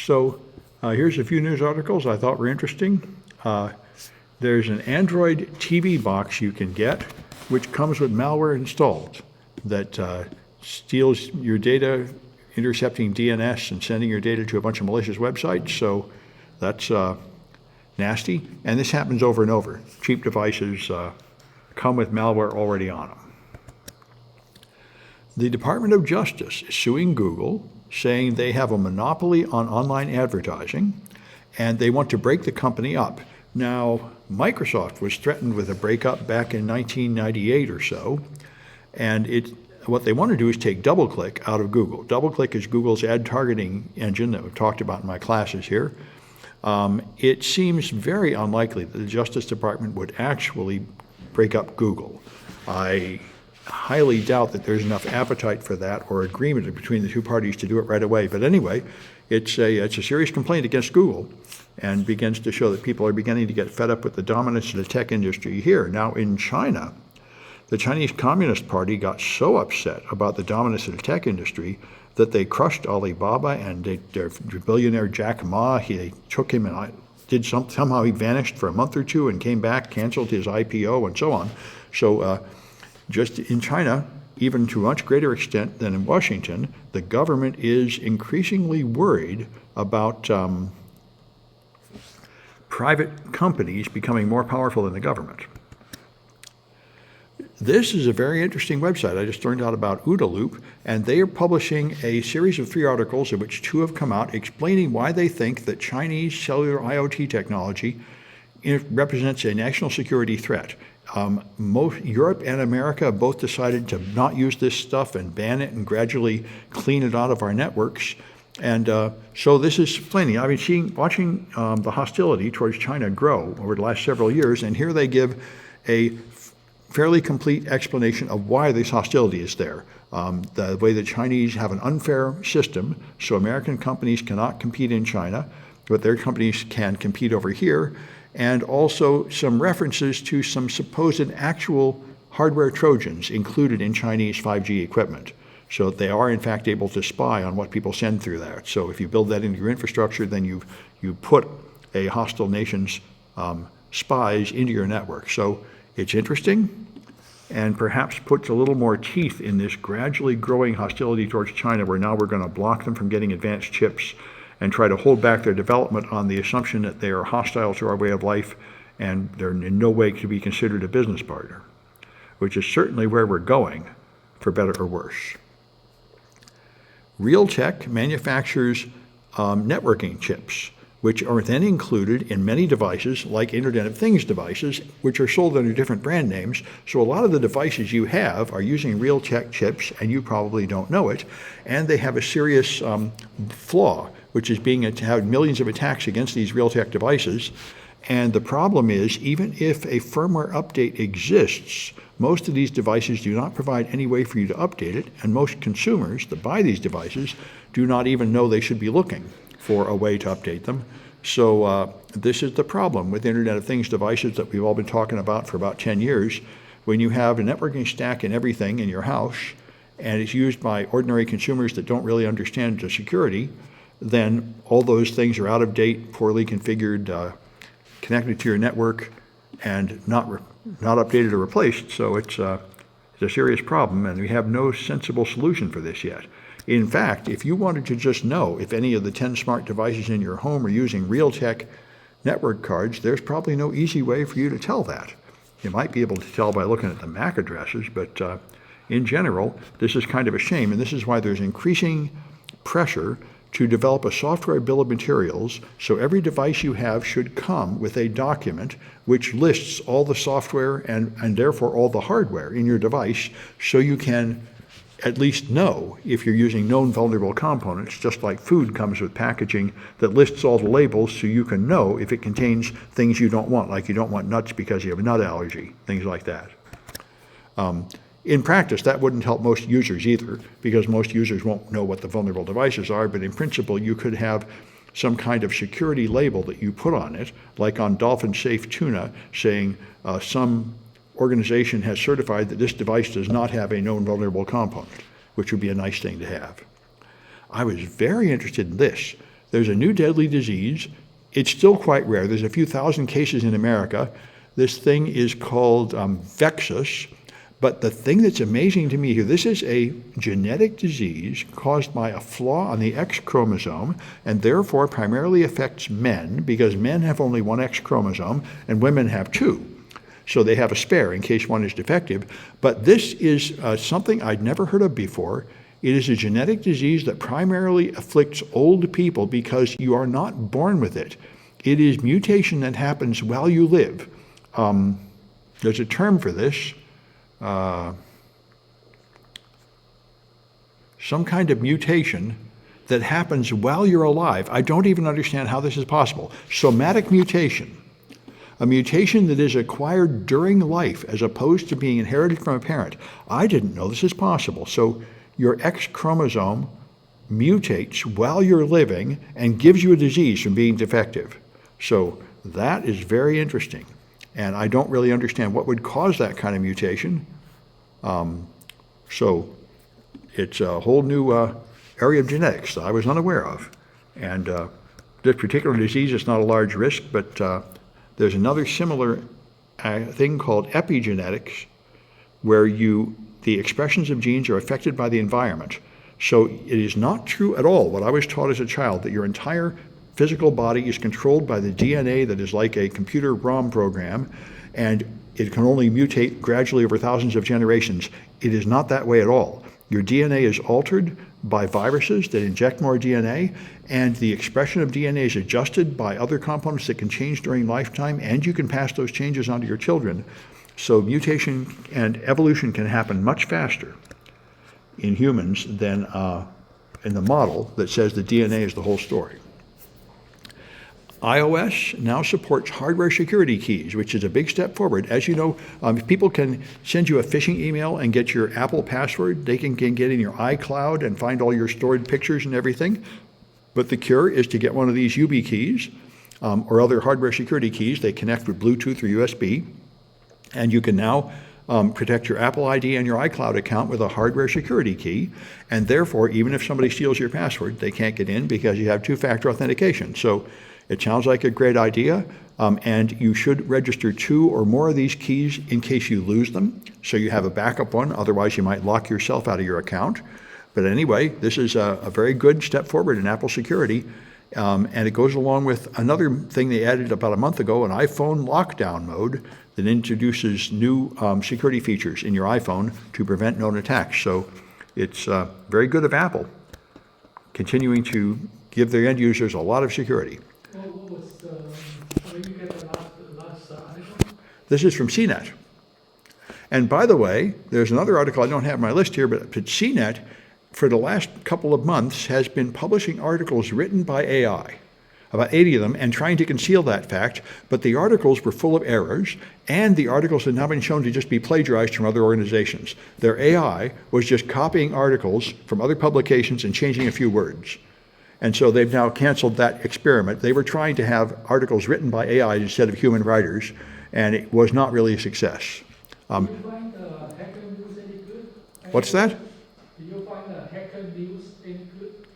So here's a few news articles I thought were interesting. There's an Android TV box you can get, which comes with malware installed that steals your data, intercepting DNS and sending your data to a bunch of malicious websites. So that's nasty. And this happens over and over. Cheap devices come with malware already on them. The Department of Justice is suing Google, saying they have a monopoly on online advertising, and they want to break the company up. Now, Microsoft was threatened with a breakup back in 1998 or so, and what they want to do is take DoubleClick out of Google. DoubleClick is Google's ad targeting engine that we've talked about in my classes here. It seems very unlikely that the Justice Department would actually break up Google. I highly doubt that there's enough appetite for that or agreement between the two parties to do it right away. But anyway, it's a serious complaint against Google and begins to show that people are beginning to get fed up with the dominance of the tech industry here. Now in China, the Chinese Communist Party got so upset about the dominance of the tech industry that they crushed Alibaba, and their billionaire Jack Ma, they took him and somehow he vanished for a month or two and came back, canceled his IPO and so on. So just in China, even to a much greater extent than in Washington, the government is increasingly worried about private companies becoming more powerful than the government. This is a very interesting website. I just learned out about OODA Loop, and they are publishing a series of 3 articles, of which 2 have come out, explaining why they think that Chinese cellular IoT technology represents a national security threat. Europe and America both decided to not use this stuff and ban it and gradually clean it out of our networks. And so this is explaining. I've been watching the hostility towards China grow over the last several years, and here they give a fairly complete explanation of why this hostility is there. The way the Chinese have an unfair system, so American companies cannot compete in China, but their companies can compete over here, and also some references to some supposed actual hardware Trojans included in Chinese 5G equipment. So they are in fact able to spy on what people send through that. So if you build that into your infrastructure, then you put a hostile nation's spies into your network. So it's interesting and perhaps puts a little more teeth in this gradually growing hostility towards China, where now we're going to block them from getting advanced chips and try to hold back their development on the assumption that they are hostile to our way of life and they're in no way to be considered a business partner, which is certainly where we're going, for better or worse. Realtek manufactures networking chips, which are then included in many devices like Internet of Things devices, which are sold under different brand names. So a lot of the devices you have are using Realtek chips, and you probably don't know it. And they have a serious flaw, which is being had millions of attacks against these Realtek devices. And the problem is, even if a firmware update exists, most of these devices do not provide any way for you to update it, and most consumers that buy these devices do not even know they should be looking for a way to update them. So this is the problem with Internet of Things devices that we've all been talking about for about 10 years. When you have a networking stack and everything in your house, and it's used by ordinary consumers that don't really understand the security, then all those things are out of date, poorly configured, connected to your network, and not updated or replaced. So it's a serious problem, and we have no sensible solution for this yet. In fact, if you wanted to just know if any of the 10 smart devices in your home are using Realtek network cards, there's probably no easy way for you to tell that. You might be able to tell by looking at the MAC addresses, but in general, this is kind of a shame, and this is why there's increasing pressure to develop a software bill of materials, so every device you have should come with a document which lists all the software and therefore all the hardware in your device, so you can at least know if you're using known vulnerable components, just like food comes with packaging that lists all the labels, so you can know if it contains things you don't want, like you don't want nuts because you have a nut allergy, things like that. In practice, that wouldn't help most users either, because most users won't know what the vulnerable devices are, but in principle, you could have some kind of security label that you put on it, like on Dolphin Safe Tuna, saying some organization has certified that this device does not have a known vulnerable component, which would be a nice thing to have. I was very interested in this. there's a new deadly disease. It's still quite rare. There's a few thousand cases in America. This thing is called Vexus. But the thing that's amazing to me here, this is a genetic disease caused by a flaw on the X chromosome, and therefore primarily affects men, because men have only one X chromosome and women have two. So they have a spare in case one is defective. But this is something I'd never heard of before. It is a genetic disease that primarily afflicts old people because you are not born with it. It is mutation that happens while you live. There's a term for this. Some kind of mutation that happens while you're alive. I don't even understand how this is possible. Somatic mutation. A mutation that is acquired during life as opposed to being inherited from a parent. I didn't know this is possible. So your X chromosome mutates while you're living and gives you a disease from being defective. So that is very interesting. And I don't really understand what would cause that kind of mutation. So it's a whole new area of genetics that I was unaware of. And this particular disease is not a large risk, but there's another similar thing called epigenetics, where the expressions of genes are affected by the environment. So it is not true at all what I was taught as a child, that your entire physical body is controlled by the DNA that is like a computer ROM program, and it can only mutate gradually over thousands of generations. It is not that way at all. Your DNA is altered by viruses that inject more DNA, and the expression of DNA is adjusted by other components that can change during lifetime, and you can pass those changes on to your children. So mutation and evolution can happen much faster in humans than in the model that says the DNA is the whole story. iOS now supports hardware security keys, which is a big step forward. As you know, people can send you a phishing email and get your Apple password. They can get in your iCloud and find all your stored pictures and everything. But the cure is to get one of these YubiKeys or other hardware security keys. They connect with Bluetooth or USB. And you can now protect your Apple ID and your iCloud account with a hardware security key. And therefore, even if somebody steals your password, they can't get in because you have two-factor authentication. So it sounds like a great idea. And you should register 2 or more of these keys in case you lose them. So you have a backup one. Otherwise, you might lock yourself out of your account. But anyway, this is a very good step forward in Apple security. And it goes along with another thing they added about a month ago, an iPhone lockdown mode that introduces new security features in your iPhone to prevent known attacks. So it's very good of Apple, continuing to give their end users a lot of security. What was where you get the last article? This is from CNET. And by the way, there's another article I don't have on my list here, but CNET, for the last couple of months, has been publishing articles written by AI, about 80 of them, and trying to conceal that fact. But the articles were full of errors, and the articles had now been shown to just be plagiarized from other organizations. Their AI was just copying articles from other publications and changing a few words. And so they've now canceled that experiment. They were trying to have articles written by AI instead of human writers, and it was not really a success. Do you find Hacker News any good? What's that? Do you find Hacker News any good?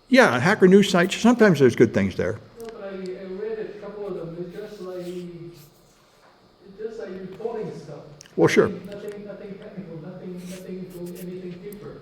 Yeah, on Hacker News sites, sometimes there's good things there. No, but I read a couple of them. It's just like reporting stuff. Well, sure. Nothing technical. Nothing anything deeper.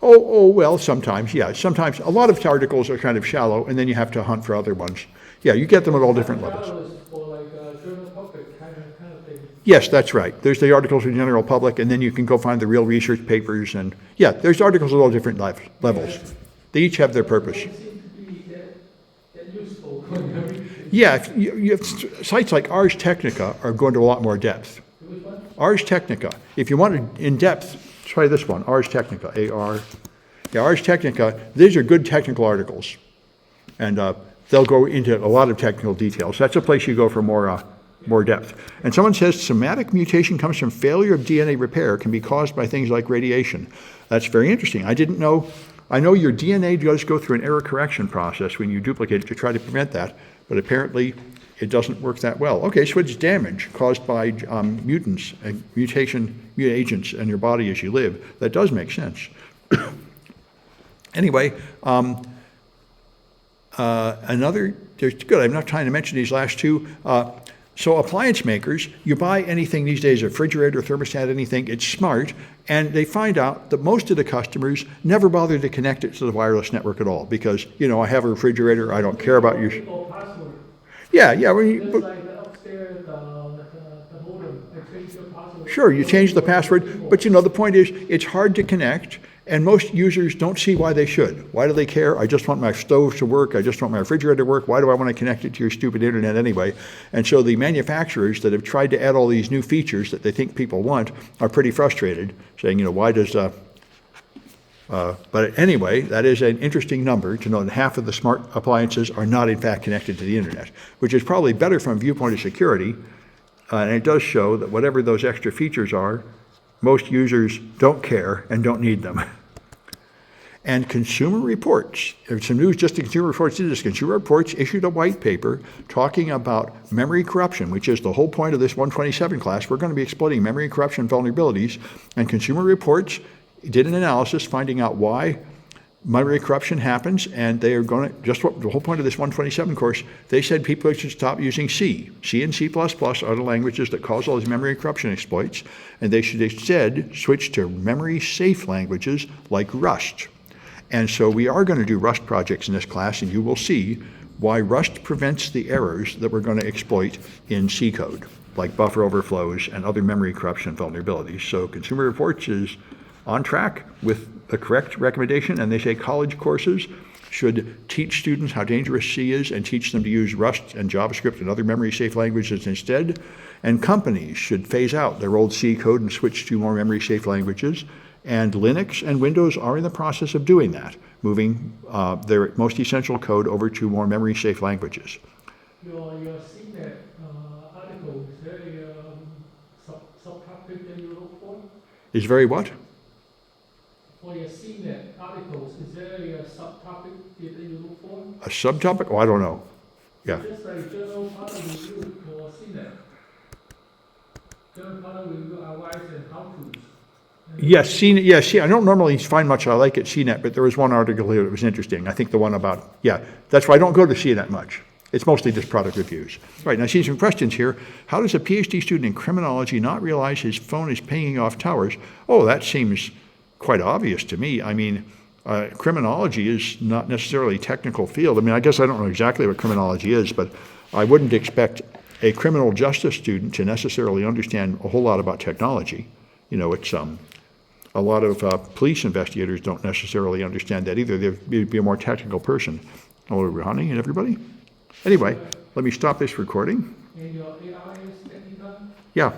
Oh, well, sometimes, yeah. Sometimes, a lot of articles are kind of shallow, and then you have to hunt for other ones. Yeah, you get them at all different levels. For like journal public kind of thing. Yes, that's right. There's the articles for the general public, and then you can go find the real research papers, and yeah, there's articles at all different levels. They each have their purpose. They seem to be that useful. Yeah, you have sites like Ars Technica are going to a lot more depth. Which one? Ars Technica. If you want it in depth, try this one, Ars Technica, A-R. Yeah, Ars Technica, these are good technical articles. And they'll go into a lot of technical details. That's a place you go for more depth. And someone says somatic mutation comes from failure of DNA repair, can be caused by things like radiation. That's very interesting. I didn't know. I know your DNA does go through an error correction process when you duplicate it to try to prevent that, but apparently it doesn't work that well. Okay, so it's damage caused by mutants, mutant agents in your body as you live. That does make sense. Anyway, Good, I'm not trying to mention these last two. So appliance makers, you buy anything these days, a refrigerator, thermostat, anything, it's smart, and they find out that most of the customers never bother to connect it to the wireless network at all because, I have a refrigerator, I don't care about your... Or password. Yeah. Just like the upstairs, the modem, I changed your password. Sure, you change the password, but the point is, it's hard to connect, and most users don't see why they should. Why do they care? I just want my stove to work, I just want my refrigerator to work, why do I want to connect it to your stupid internet anyway? And so the manufacturers that have tried to add all these new features that they think people want are pretty frustrated, saying, why does... But anyway, that is an interesting number to know that half of the smart appliances are not in fact connected to the internet, which is probably better from a viewpoint of security, and it does show that whatever those extra features are, most users don't care and don't need them. And Consumer Reports, there's some news just in Consumer Reports did this. Consumer Reports issued a white paper talking about memory corruption, which is the whole point of this 127 class. We're going to be exploiting memory corruption vulnerabilities, and Consumer Reports did an analysis finding out why memory corruption happens, and they are going to, just what the whole point of this 127 course, they said people should stop using C. C and C++ are the languages that cause all these memory corruption exploits, and they should instead switch to memory-safe languages like Rust. And so we are going to do Rust projects in this class, and you will see why Rust prevents the errors that we're going to exploit in C code, like buffer overflows and other memory corruption vulnerabilities. So Consumer Reports is on track with the correct recommendation, and they say college courses should teach students how dangerous C is and teach them to use Rust and JavaScript and other memory-safe languages instead. And companies should phase out their old C code and switch to more memory-safe languages. And Linux and Windows are in the process of doing that, moving their most essential code over to more memory-safe languages. Your CNET article, is there a subtopic that you look for? Is very what? For your CNET articles, is there a subtopic that you look for? A subtopic? Oh, I don't know. Yeah. Just like journal partner review for CNET. Journal partner review advice and how-tos. Yes, CNET, yes, I don't normally find much I like at CNET, but there was one article here that was interesting. I think the one about, that's why I don't go to CNET much. It's mostly just product reviews. Right, now I see some questions here. How does a PhD student in criminology not realize his phone is pinging off towers? Oh, that seems quite obvious to me. I mean, criminology is not necessarily a technical field. I mean, I guess I don't know exactly what criminology is, but I wouldn't expect a criminal justice student to necessarily understand a whole lot about technology. It's a lot of police investigators don't necessarily understand that either. They'd be a more technical person. Hello, Rouhani and everybody. Anyway, let me stop this recording. And your AI is technical? Yeah.